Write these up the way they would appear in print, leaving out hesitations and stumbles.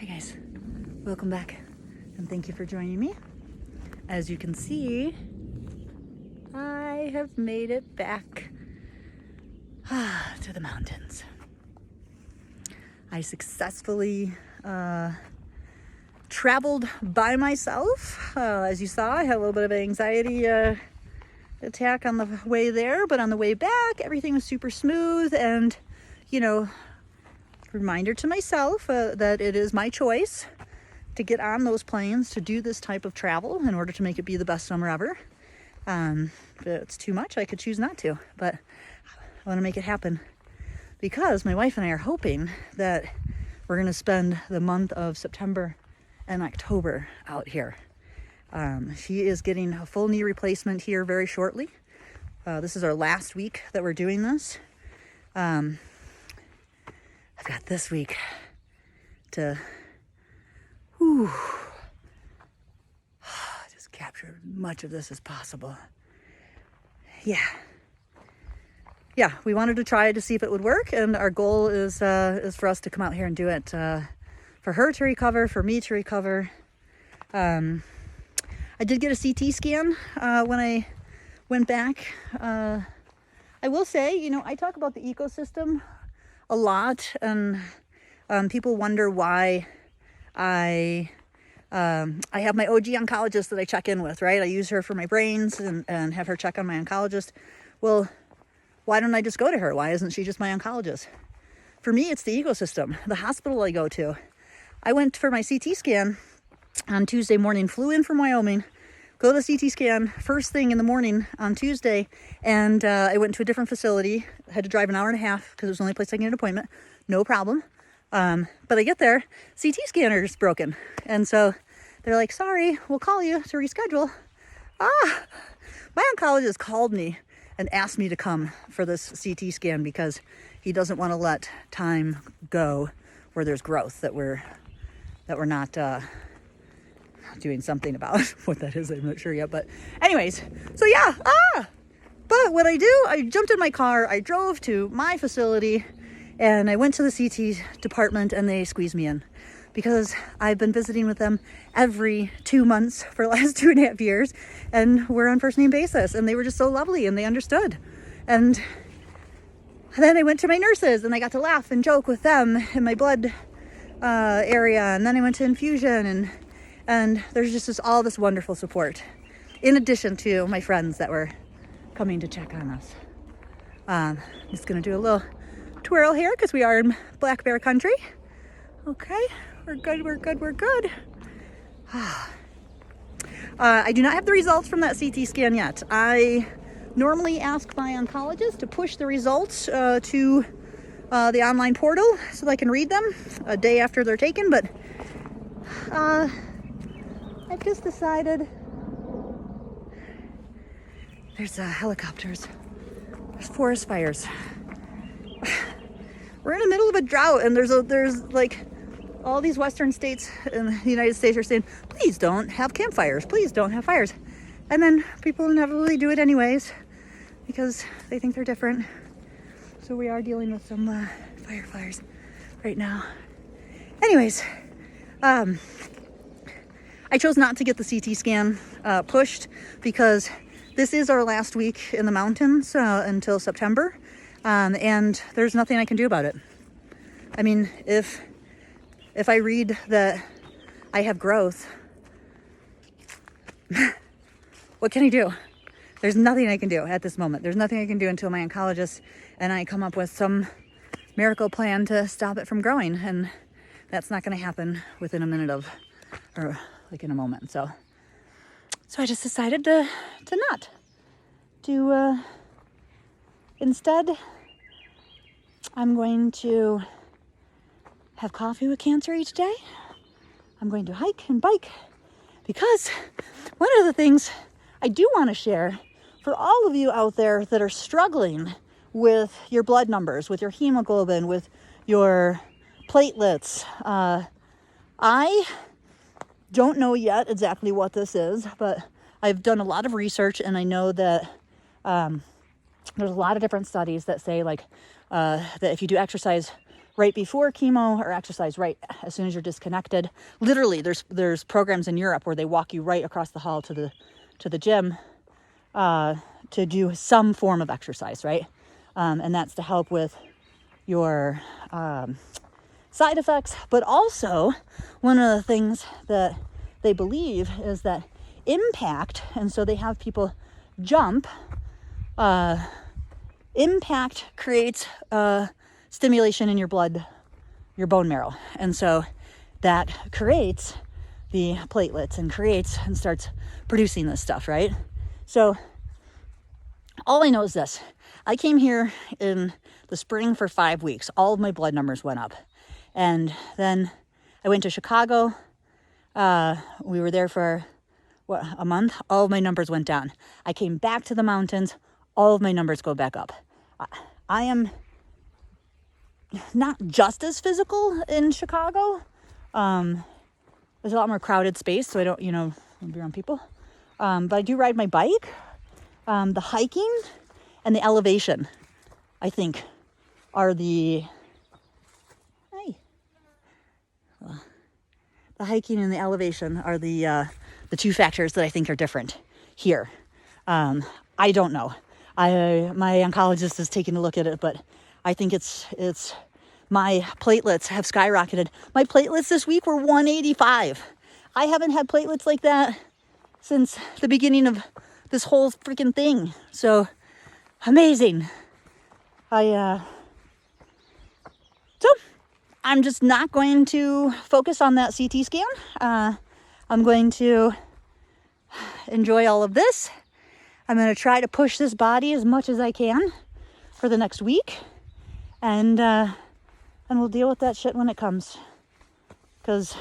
Hi guys, welcome back and thank you for joining me. As you can see, I have made it back to the mountains. I successfully traveled by myself. As you saw, I had a little bit of an anxiety attack on the way there, but on the way back, everything was super smooth and, reminder to myself that it is my choice to get on those planes to do this type of travel in order to make it be the best summer ever. If it's too much, I could choose not to, but I want to make it happen because my wife and I are hoping that we're going to spend the month of September and October out here. She is getting a full knee replacement here very shortly. This is our last week that we're doing this. I've got this week to just capture as much of this as possible. Yeah, we wanted to try to see if it would work, and our goal is for us to come out here and do it for her to recover, for me to recover. I did get a CT scan when I went back. I will say, I talk about the ecosystem a lot, and people wonder why I have my OG oncologist that I check in with, right? I use her for my brains and have her check on my oncologist. Well, why don't I just go to her? Why isn't she just my oncologist? For me, it's the ecosystem, the hospital I go to. I went for my CT scan on Tuesday morning, flew in from Wyoming, go to the CT scan first thing in the morning on Tuesday, and I went to a different facility. I had to drive an hour and a half because it was the only place I could get an appointment. No problem. But I get there, CT scanner is broken. And so they're like, sorry, we'll call you to reschedule. My oncologist called me and asked me to come for this CT scan because he doesn't want to let time go where there's growth that we're not doing something about. What that is, I'm not sure yet. But anyways, so yeah. But what I jumped in my car, I drove to my facility, and I went to the CT department, and they squeezed me in because I've been visiting with them every 2 months for the last 2.5 years, and we're on first name basis, and they were just so lovely, and they understood. And then I went to my nurses, and I got to laugh and joke with them in my blood area, and then I went to infusion, and there's just all this wonderful support, in addition to my friends that were coming to check on us. I'm just gonna do a little twirl here because we are in black bear country. Okay, we're good. I do not have the results from that CT scan yet. I normally ask my oncologist to push the results to the online portal so that I can read them a day after they're taken, but I've just decided there's helicopters, there's forest fires. We're in the middle of a drought, and there's like all these western states in the United States are saying, please don't have campfires, please don't have fires. And then people inevitably do it anyways because they think they're different. So we are dealing with some fires right now. Anyways, I chose not to get the CT scan pushed because this is our last week in the mountains until September, and there's nothing I can do about it. I mean, if I read that I have growth, what can I do? There's nothing I can do at this moment. There's nothing I can do until my oncologist and I come up with some miracle plan to stop it from growing, and that's not going to happen within a minute or like in a moment. So I just decided to not. Instead, I'm going to have coffee with cancer each day. I'm going to hike and bike because one of the things I do want to share for all of you out there that are struggling with your blood numbers, with your hemoglobin, with your platelets. I don't know yet exactly what this is, but I've done a lot of research, and I know that there's a lot of different studies that say that if you do exercise right before chemo or exercise right as soon as you're disconnected. Literally, there's programs in Europe where they walk you right across the hall to the gym to do some form of exercise, right? And that's to help with your side effects. But also, one of the things that they believe is that impact, and so they have people jump, impact creates stimulation in your blood, your bone marrow. And so that creates the platelets and starts producing this stuff, right? So all I know is this. I came here in the spring for 5 weeks. All of my blood numbers went up. And then I went to Chicago. We were there for a month. All of my numbers went down. I came back to the mountains. All of my numbers go back up. I am not just as physical in Chicago. There's a lot more crowded space, so I don't, want to be around people. But I do ride my bike. The hiking and the elevation, I think, are the hiking and the elevation are the two factors that I think are different here. I don't know. My oncologist is taking a look at it, but I think it's my platelets have skyrocketed. My platelets this week were 185. I haven't had platelets like that since the beginning of this whole freaking thing. So amazing. So I'm just not going to focus on that CT scan. I'm going to enjoy all of this. I'm going to try to push this body as much as I can for the next week. And we'll deal with that shit when it comes. Because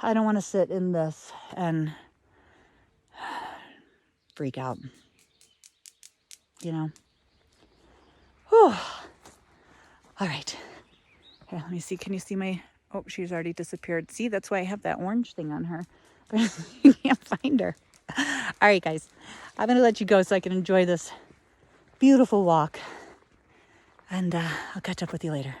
I don't want to sit in this and freak out. Whew. All right. Here, let me see. Can you see my... Oh, she's already disappeared. See, that's why I have that orange thing on her. You can't find her. All right, guys. I'm going to let you go so I can enjoy this beautiful walk. And I'll catch up with you later.